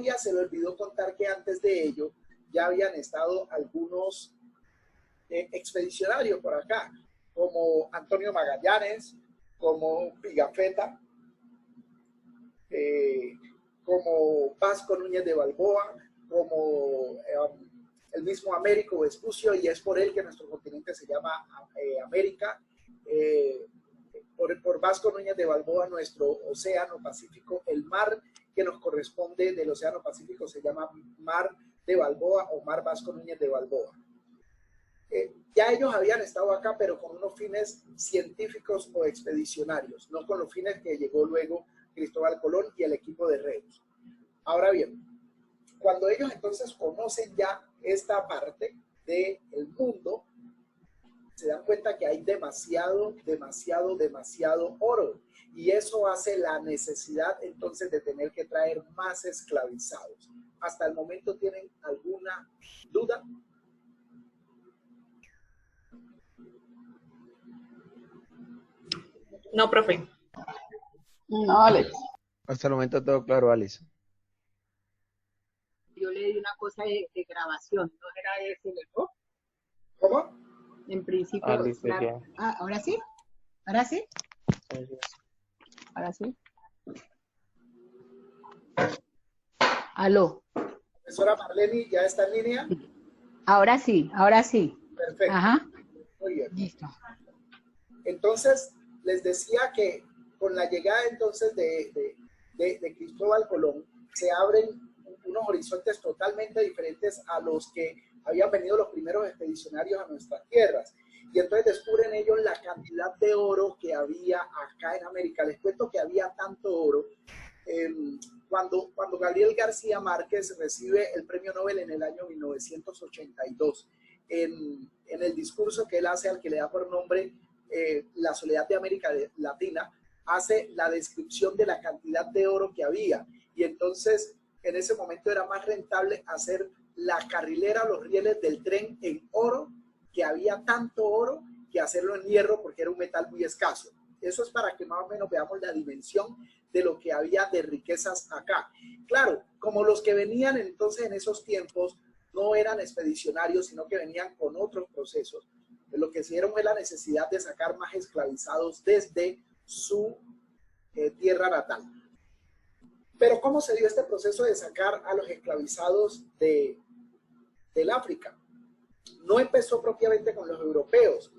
todavía se le olvidó contar que antes de ello ya habían estado algunos expedicionarios por acá, como Antonio Magallanes, como Pigafetta, como Vasco Núñez de Balboa, como el mismo Américo Vespucio, y es por él que nuestro continente se llama América. Por Vasco Núñez de Balboa, nuestro océano Pacífico, el mar que nos corresponde del océano Pacífico se llama Mar de Balboa o Mar Vasco Núñez de Balboa. Ya ellos habían estado acá, pero con unos fines científicos o expedicionarios, no con los fines que llegó luego Cristóbal Colón y el equipo de Reus. Ahora bien, cuando ellos entonces conocen ya esta parte del mundo, se dan cuenta que hay demasiado oro, y eso hace la necesidad entonces de tener que traer más esclavizados. ¿Hasta el momento tienen alguna duda? No, profe. No, Alex. Hasta el momento todo claro, Alice. Yo le di una cosa de grabación, ¿no era ese el error? ¿Cómo? En principio, Alice, claro. Ah, ¿ahora sí? ¿Ahora sí? ¿Ahora sí? Aló. Profesora Marleni, ¿ya está en línea? Ahora sí, ahora sí. Perfecto. Ajá. Muy bien. Listo. Entonces, les decía que con la llegada entonces de Cristóbal Colón, se abren unos horizontes totalmente diferentes a los que habían venido los primeros expedicionarios a nuestras tierras. Y entonces descubren ellos la cantidad de oro que había acá en América. Les cuento que había tanto oro. Cuando Gabriel García Márquez recibe el premio Nobel en el año 1982, en el discurso que él hace, al que le da por nombre La soledad de América Latina, hace la descripción de la cantidad de oro que había. Y entonces, en ese momento era más rentable hacer la carrilera, los rieles del tren en oro, que había tanto oro, que hacerlo en hierro, porque era un metal muy escaso. Eso es para que más o menos veamos la dimensión de lo que había de riquezas acá. Claro, como los que venían entonces en esos tiempos no eran expedicionarios, sino que venían con otros procesos, lo que hicieron fue la necesidad de sacar más esclavizados desde su tierra natal. Pero ¿cómo se dio este proceso de sacar a los esclavizados del África? No empezó propiamente con los europeos.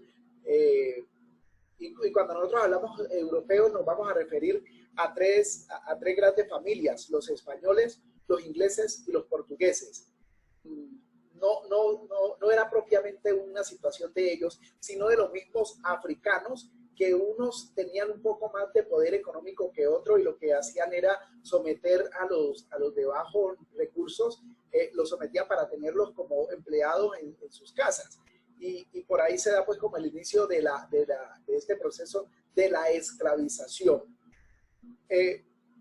Y cuando nosotros hablamos europeos nos vamos a referir a tres grandes familias: los españoles, los ingleses y los portugueses. No era propiamente una situación de ellos, sino de los mismos africanos, que unos tenían un poco más de poder económico que otros, y lo que hacían era someter a los de bajos recursos, los sometían para tenerlos como empleados en sus casas. Y por ahí se da pues como el inicio de este proceso de la esclavización.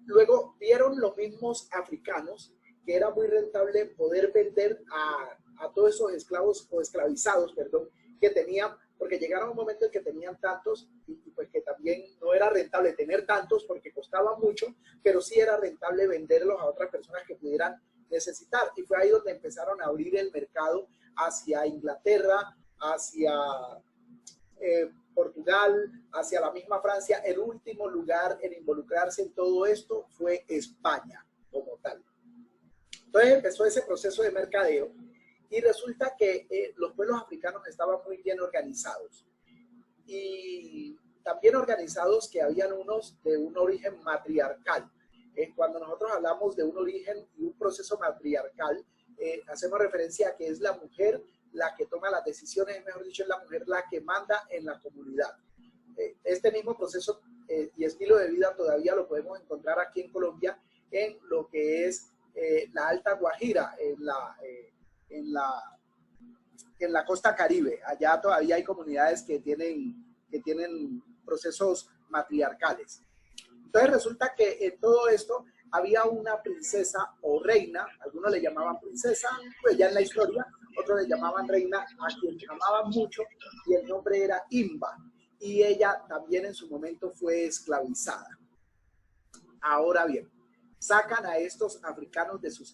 Luego vieron los mismos africanos que era muy rentable poder vender a todos esos esclavos o esclavizados, perdón, que tenían, porque llegaron a un momento en que tenían tantos, y pues que también no era rentable tener tantos porque costaba mucho, pero sí era rentable venderlos a otras personas que pudieran necesitar. Y fue ahí donde empezaron a abrir el mercado hacia Inglaterra, hacia Portugal, hacia la misma Francia. El último lugar en involucrarse en todo esto fue España como tal. Entonces empezó ese proceso de mercadeo, y resulta que los pueblos africanos estaban muy bien organizados, y también organizados que habían unos de un origen matriarcal. Cuando nosotros hablamos de un origen y un proceso matriarcal, hacemos referencia a que es la mujer la que toma las decisiones, es mejor dicho, es la mujer la que manda en la comunidad. Este mismo proceso y estilo de vida todavía lo podemos encontrar aquí en Colombia, en lo que es la Alta Guajira, en la costa Caribe. Allá todavía hay comunidades que tienen procesos matriarcales. Entonces resulta que en todo esto había una princesa o reina, algunos le llamaban princesa, pues ya en la historia, otros le llamaban reina, a quien llamaban mucho, y el nombre era Imba, y ella también en su momento fue esclavizada. Ahora bien, sacan a estos africanos de sus